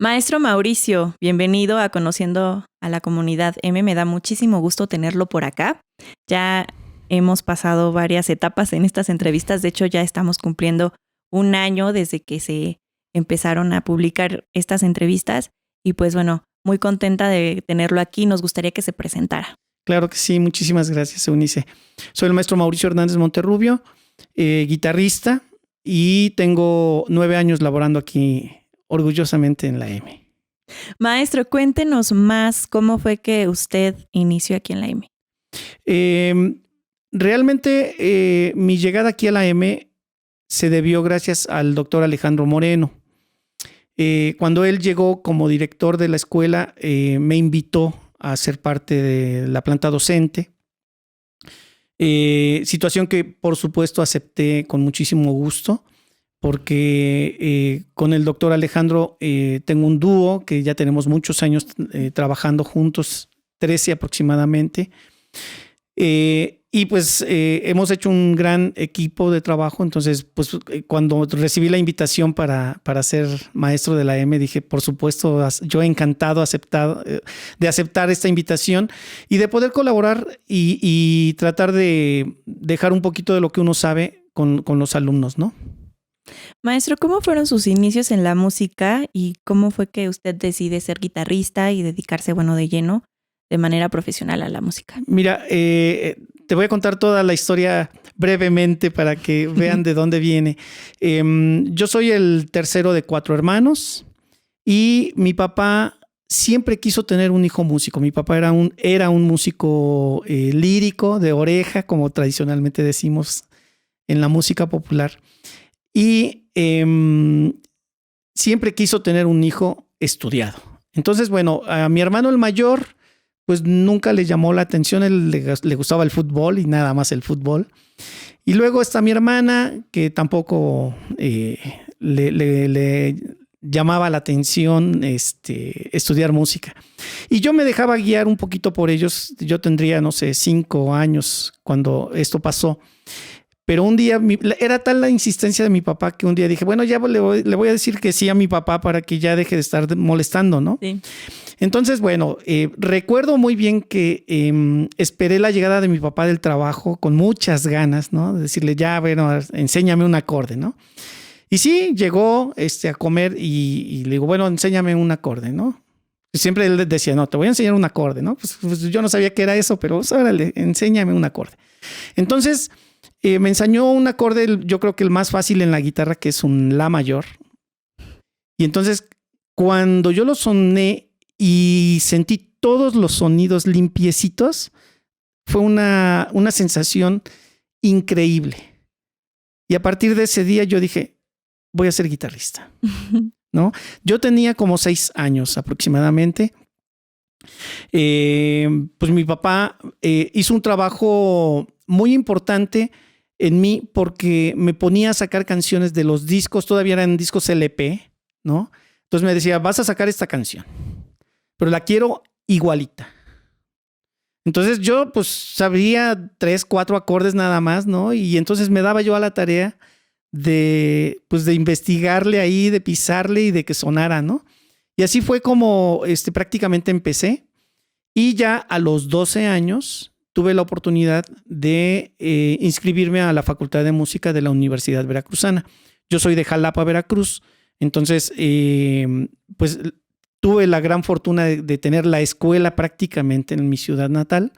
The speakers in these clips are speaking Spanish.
Maestro Mauricio, bienvenido a Conociendo a la Comunidad M. Me da muchísimo gusto tenerlo por acá. Ya hemos pasado varias etapas en estas entrevistas. De hecho, ya estamos cumpliendo un año desde que se empezaron a publicar estas entrevistas. Y pues bueno, muy contenta de tenerlo aquí. Nos gustaría que se presentara. Claro que sí, muchísimas gracias, Eunice. Soy el maestro Mauricio Hernández Monterrubio, guitarrista, y tengo 9 años laborando aquí orgullosamente en la M. Maestro, cuéntenos más cómo fue que usted inició aquí en la M. Realmente mi llegada aquí a la M se debió gracias al doctor Alejandro Moreno. Cuando él llegó como director de la escuela, me invitó a ser parte de la planta docente. Situación que por supuesto acepté con muchísimo gusto, porque con el doctor Alejandro tengo un dúo que ya tenemos muchos años trabajando juntos, 13 aproximadamente. Y pues hemos hecho un gran equipo de trabajo. Entonces, pues cuando recibí la invitación para ser maestro de la M, dije, por supuesto, yo encantado de aceptar esta invitación y de poder colaborar y tratar de dejar un poquito de lo que uno sabe con los alumnos, ¿no? Maestro, ¿cómo fueron sus inicios en la música y cómo fue que usted decide ser guitarrista y dedicarse, bueno, de lleno, de manera profesional a la música? Mira, te voy a contar toda la historia brevemente para que vean de dónde viene. Yo soy el tercero de 4 hermanos y mi papá siempre quiso tener un hijo músico. Mi papá era un músico lírico, de oreja, como tradicionalmente decimos en la música popular. Y siempre quiso tener un hijo estudiado. Entonces, bueno, a mi hermano el mayor, pues nunca le llamó la atención, él le gustaba el fútbol y nada más el fútbol. Y luego está mi hermana, que tampoco le llamaba la atención estudiar música. Y yo me dejaba guiar un poquito por ellos. Yo tendría, no sé, 5 años cuando esto pasó. Pero un día era tal la insistencia de mi papá que un día dije, bueno, ya le voy a decir que sí a mi papá para que ya deje de estar molestando, ¿no? Sí. Entonces, bueno, recuerdo muy bien que esperé la llegada de mi papá del trabajo con muchas ganas, ¿no? De decirle, ya, bueno, enséñame un acorde, ¿no? Y sí, llegó a comer y le digo, bueno, enséñame un acorde, ¿no? Y siempre él decía, no, te voy a enseñar un acorde, ¿no? Pues yo no sabía qué era eso, pero órale, enséñame un acorde. Entonces, me enseñó un acorde, yo creo que el más fácil en la guitarra, que es un La mayor. Y entonces, cuando yo lo soné y sentí todos los sonidos limpiecitos, fue una sensación increíble. Y a partir de ese día yo dije, voy a ser guitarrista, ¿no? Yo tenía como 6 años aproximadamente. Pues mi papá hizo un trabajo muy importante en mí porque me ponía a sacar canciones de los discos, todavía eran discos LP, ¿no? Entonces me decía, vas a sacar esta canción, pero la quiero igualita. Entonces yo pues sabría 3, 4 acordes nada más, ¿no? Y entonces me daba yo a la tarea de investigarle ahí, de pisarle y de que sonara, ¿no? Y así fue como prácticamente empecé. Y ya a los 12 años tuve la oportunidad de inscribirme a la Facultad de Música de la Universidad Veracruzana. Yo soy de Jalapa, Veracruz. Entonces, pues tuve la gran fortuna de tener la escuela prácticamente en mi ciudad natal.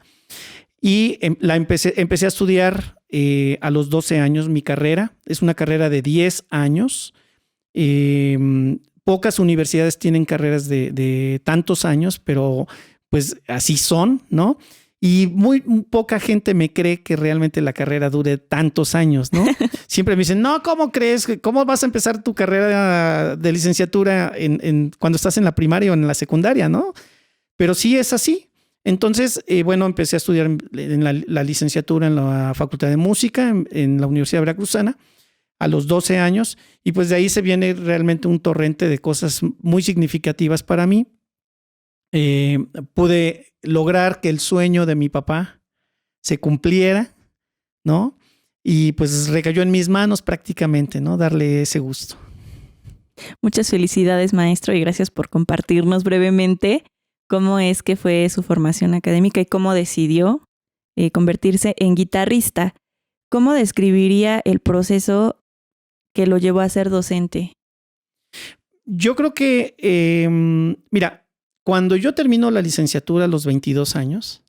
Y empecé a estudiar a los 12 años mi carrera. Es una carrera de 10 años. Pocas universidades tienen carreras de tantos años, pero pues así son, ¿no? Y muy poca gente me cree que realmente la carrera dure tantos años, ¿no? Siempre me dicen, no, ¿cómo crees? ¿Cómo vas a empezar tu carrera de licenciatura cuando estás en la primaria o en la secundaria, ¿no? Pero sí es así. Entonces, bueno, empecé a estudiar en la licenciatura en la Facultad de Música en la Universidad Veracruzana a los 12 años, y pues de ahí se viene realmente un torrente de cosas muy significativas para mí. Pude lograr que el sueño de mi papá se cumpliera, ¿no? Y pues recayó en mis manos prácticamente, ¿no? Darle ese gusto. Muchas felicidades, maestro, y gracias por compartirnos brevemente cómo es que fue su formación académica y cómo decidió convertirse en guitarrista. ¿Cómo describiría el proceso que lo llevó a ser docente? Yo creo que, mira, cuando yo termino la licenciatura a los 22 años,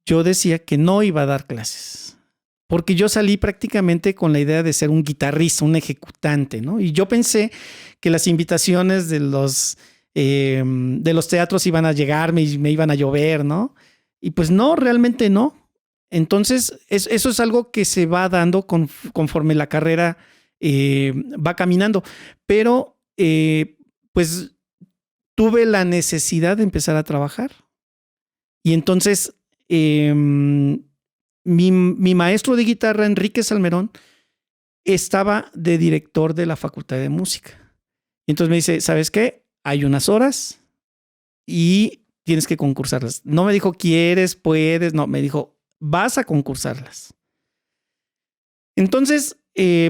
yo decía que no iba a dar clases, porque yo salí prácticamente con la idea de ser un guitarrista, un ejecutante, ¿no? Y yo pensé que las invitaciones de los teatros iban a llegarme y me iban a llover, ¿no? Y pues no, realmente no. Entonces, eso es algo que se va dando conforme la carrera va caminando. Pero, pues, tuve la necesidad de empezar a trabajar. Y entonces, mi maestro de guitarra, Enrique Salmerón, estaba de director de la Facultad de Música. Y entonces me dice, ¿sabes qué? Hay unas horas y tienes que concursarlas. No me dijo, ¿quieres? ¿Puedes? No, me dijo, vas a concursarlas. Entonces,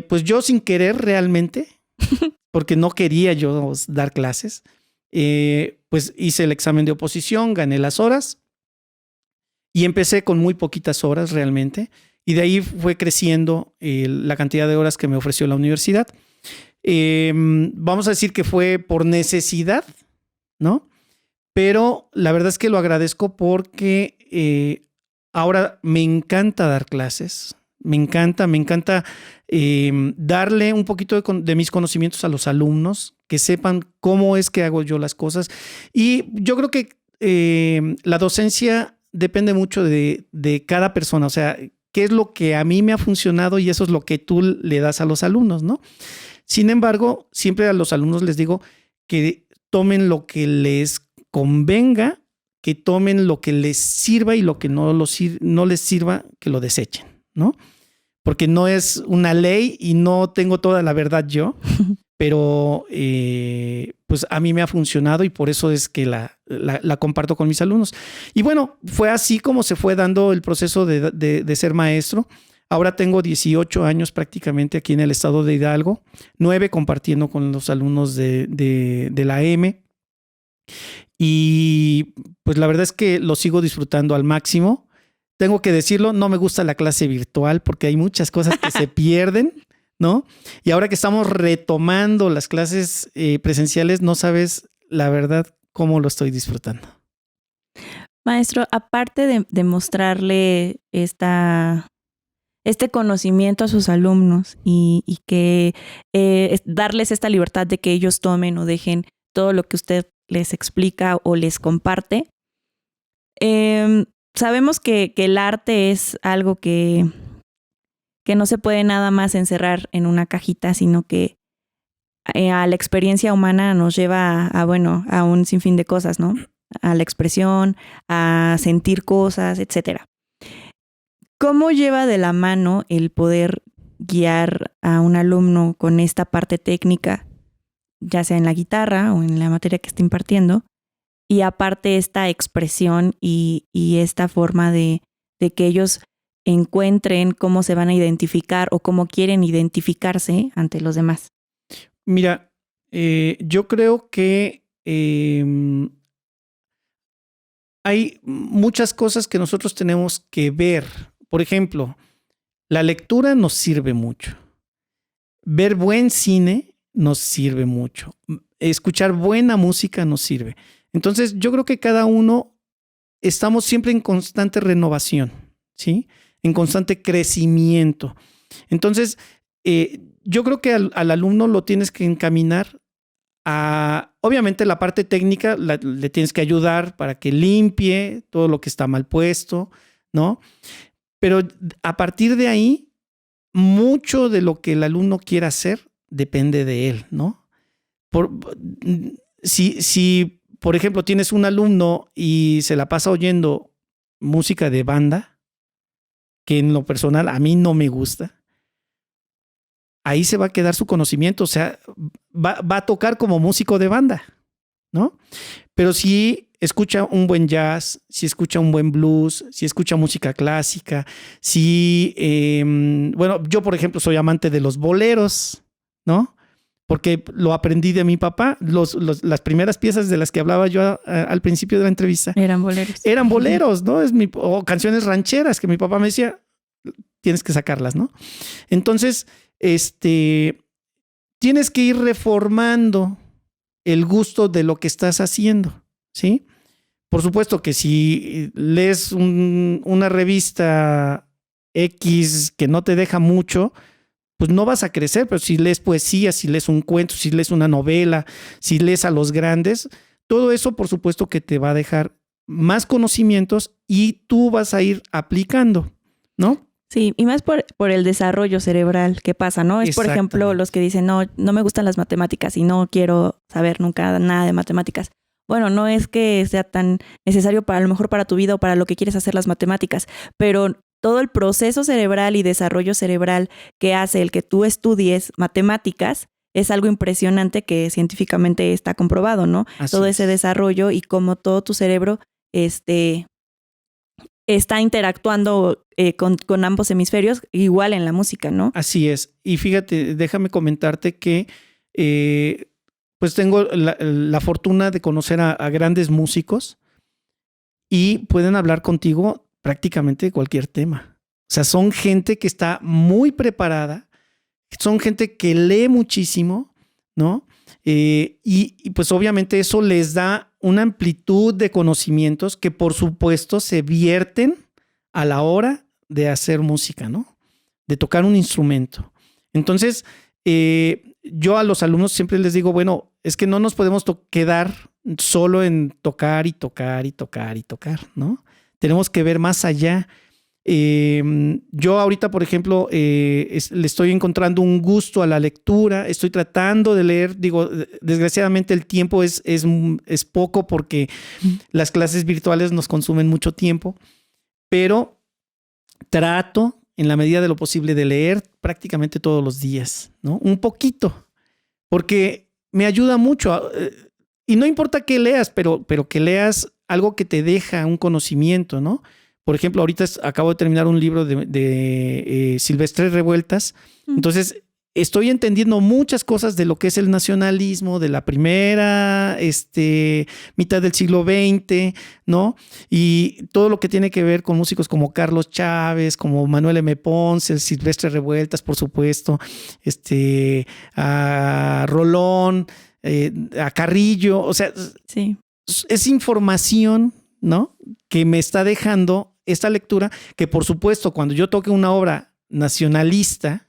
pues yo sin querer realmente, porque no quería yo dar clases, pues hice el examen de oposición, gané las horas y empecé con muy poquitas horas realmente. Y de ahí fue creciendo la cantidad de horas que me ofreció la universidad. Vamos a decir que fue por necesidad, ¿no? Pero la verdad es que lo agradezco porque ahora me encanta dar clases. Me encanta darle un poquito de mis conocimientos a los alumnos, que sepan cómo es que hago yo las cosas. Y yo creo que la docencia depende mucho de cada persona. O sea, qué es lo que a mí me ha funcionado y eso es lo que tú le das a los alumnos, ¿no? Sin embargo, siempre a los alumnos les digo que tomen lo que les convenga, que tomen lo que les sirva y lo que no les sirva, que lo desechen, ¿no? Porque no es una ley y no tengo toda la verdad yo, pero pues a mí me ha funcionado y por eso es que la comparto con mis alumnos. Y bueno, fue así como se fue dando el proceso de ser maestro. Ahora tengo 18 años prácticamente aquí en el estado de Hidalgo, 9 compartiendo con los alumnos de la M. Y pues la verdad es que lo sigo disfrutando al máximo. Tengo que decirlo, no me gusta la clase virtual porque hay muchas cosas que se pierden, ¿no? Y ahora que estamos retomando las clases presenciales, no sabes la verdad cómo lo estoy disfrutando. Maestro, aparte de mostrarle este conocimiento a sus alumnos y que darles esta libertad de que ellos tomen o dejen todo lo que usted les explica o les comparte, sabemos que el arte es algo que no se puede nada más encerrar en una cajita, sino que a la experiencia humana nos lleva a un sinfín de cosas, ¿no? A la expresión, a sentir cosas, etcétera. ¿Cómo lleva de la mano el poder guiar a un alumno con esta parte técnica, ya sea en la guitarra o en la materia que esté impartiendo, y aparte esta expresión y esta forma de que ellos encuentren cómo se van a identificar o cómo quieren identificarse ante los demás? Mira, yo creo que hay muchas cosas que nosotros tenemos que ver. Por ejemplo, la lectura nos sirve mucho. Ver buen cine nos sirve mucho. Escuchar buena música nos sirve. Entonces, yo creo que cada uno estamos siempre en constante renovación, ¿sí? En constante crecimiento. Entonces, yo creo que al alumno lo tienes que encaminar a, obviamente, la parte técnica le tienes que ayudar para que limpie todo lo que está mal puesto, ¿no? Pero a partir de ahí, mucho de lo que el alumno quiera hacer depende de él, ¿no? Si, por ejemplo, tienes un alumno y se la pasa oyendo música de banda, que en lo personal a mí no me gusta, ahí se va a quedar su conocimiento, o sea, va a tocar como músico de banda, ¿no? Pero si escucha un buen jazz, si escucha un buen blues, si escucha música clásica, bueno, yo por ejemplo soy amante de los boleros, ¿no? porque lo aprendí de mi papá. Las primeras piezas de las que hablaba yo al principio de la entrevista eran boleros. Eran boleros, ¿no? O canciones rancheras que mi papá me decía, tienes que sacarlas, ¿no? Entonces, tienes que ir reformando el gusto de lo que estás haciendo, ¿sí? Por supuesto que si lees una revista X que no te deja mucho, pues no vas a crecer, pero si lees poesía, si lees un cuento, si lees una novela, si lees a los grandes, todo eso por supuesto que te va a dejar más conocimientos y tú vas a ir aplicando, ¿no? Sí, y más por el desarrollo cerebral que pasa, ¿no? Es, por ejemplo, los que dicen, no me gustan las matemáticas y no quiero saber nunca nada de matemáticas. Bueno, no es que sea tan necesario para a lo mejor para tu vida o para lo que quieres hacer las matemáticas, pero todo el proceso cerebral y desarrollo cerebral que hace el que tú estudies matemáticas es algo impresionante que científicamente está comprobado, ¿no? Así todo es. ese desarrollo y cómo todo tu cerebro está interactuando con ambos hemisferios, igual en la música, ¿no? Así es. Y fíjate, déjame comentarte que pues tengo la fortuna de conocer a grandes músicos y pueden hablar contigo prácticamente de cualquier tema. O sea, son gente que está muy preparada, son gente que lee muchísimo, ¿no? Y pues obviamente eso les da una amplitud de conocimientos que por supuesto se vierten a la hora de hacer música, ¿no? De tocar un instrumento. Entonces, yo a los alumnos siempre les digo, bueno, es que no nos podemos quedar solo en tocar y tocar y tocar y tocar, ¿no? Tenemos que ver más allá. Yo ahorita, por ejemplo, le estoy encontrando un gusto a la lectura, estoy tratando de leer, digo, desgraciadamente el tiempo es poco porque las clases virtuales nos consumen mucho tiempo, pero trato en la medida de lo posible de leer prácticamente todos los días, ¿no? Un poquito, porque me ayuda mucho. Y no importa qué leas, pero que leas algo que te deja un conocimiento, ¿no? Por ejemplo, ahorita acabo de terminar un libro de Silvestre Revueltas. Entonces, estoy entendiendo muchas cosas de lo que es el nacionalismo de la primera mitad del siglo XX, ¿no? Y todo lo que tiene que ver con músicos como Carlos Chávez, como Manuel M. Ponce, Silvestre Revueltas, por supuesto, a Rolón, a Carrillo. O sea, sí, es información, ¿no? Que me está dejando esta lectura, que por supuesto cuando yo toque una obra nacionalista,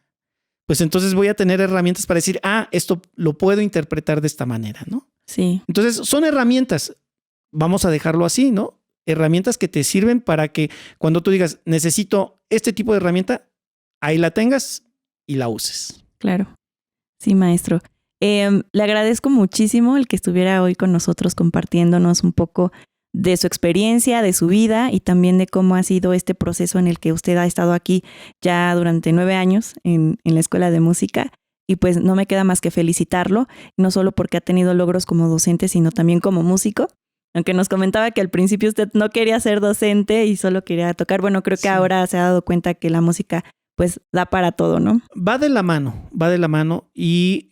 pues entonces voy a tener herramientas para decir, esto lo puedo interpretar de esta manera, ¿no? Sí. Entonces son herramientas, vamos a dejarlo así, ¿no? Herramientas que te sirven para que cuando tú digas, necesito este tipo de herramienta, ahí la tengas y la uses. Claro. Sí, maestro. Le agradezco muchísimo el que estuviera hoy con nosotros compartiéndonos un poco de su experiencia, de su vida y también de cómo ha sido este proceso en el que usted ha estado aquí ya durante 9 años en la Escuela de Música. Y pues no me queda más que felicitarlo, no solo porque ha tenido logros como docente, sino también como músico. Aunque nos comentaba que al principio usted no quería ser docente y solo quería tocar. Bueno, creo que ahora se ha dado cuenta que la música pues da para todo, ¿no? Va de la mano y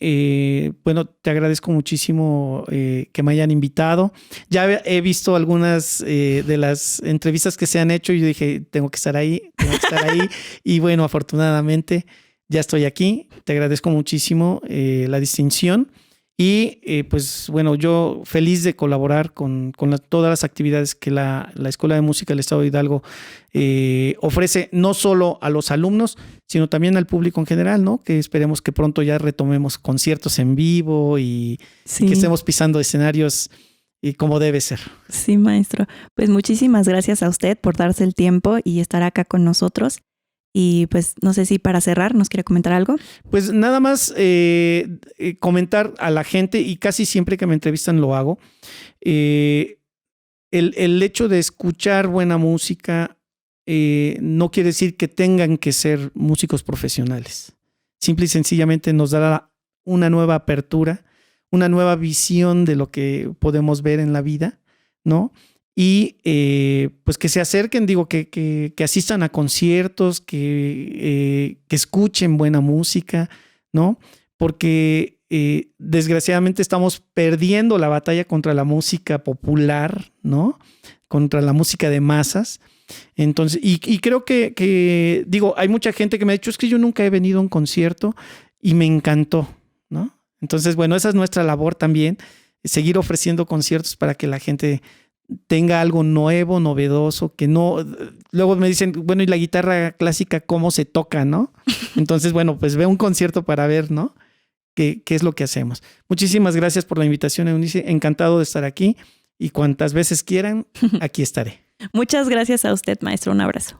bueno, te agradezco muchísimo que me hayan invitado. Ya he visto algunas de las entrevistas que se han hecho y yo dije, tengo que estar ahí y bueno, afortunadamente ya estoy aquí. Te agradezco muchísimo la distinción y pues bueno, yo feliz de colaborar con todas las actividades que la Escuela de Música del Estado de Hidalgo ofrece, no solo a los alumnos, sino también al público en general, ¿no? Que esperemos que pronto ya retomemos conciertos en vivo y que estemos pisando escenarios como debe ser. Sí, maestro. Pues muchísimas gracias a usted por darse el tiempo y estar acá con nosotros. Y pues no sé si para cerrar nos quiere comentar algo. Pues nada más comentar a la gente, y casi siempre que me entrevistan lo hago, el hecho de escuchar buena música no quiere decir que tengan que ser músicos profesionales. Simple y sencillamente nos dará una nueva apertura, una nueva visión de lo que podemos ver en la vida, ¿no? Y pues que se acerquen, digo, que asistan a conciertos, que escuchen buena música, ¿no? Porque desgraciadamente estamos perdiendo la batalla contra la música popular, ¿no? Contra la música de masas. Entonces, y creo que, digo, hay mucha gente que me ha dicho, es que yo nunca he venido a un concierto y me encantó, ¿no? Entonces, bueno, esa es nuestra labor también, seguir ofreciendo conciertos para que la gente tenga algo nuevo, novedoso, que no... Luego me dicen, bueno, ¿y la guitarra clásica cómo se toca, no? Entonces, bueno, pues ve un concierto para ver, ¿no? ¿Qué es lo que hacemos? Muchísimas gracias por la invitación, Eunice. Encantado de estar aquí y cuantas veces quieran, aquí estaré. Muchas gracias a usted, maestro. Un abrazo.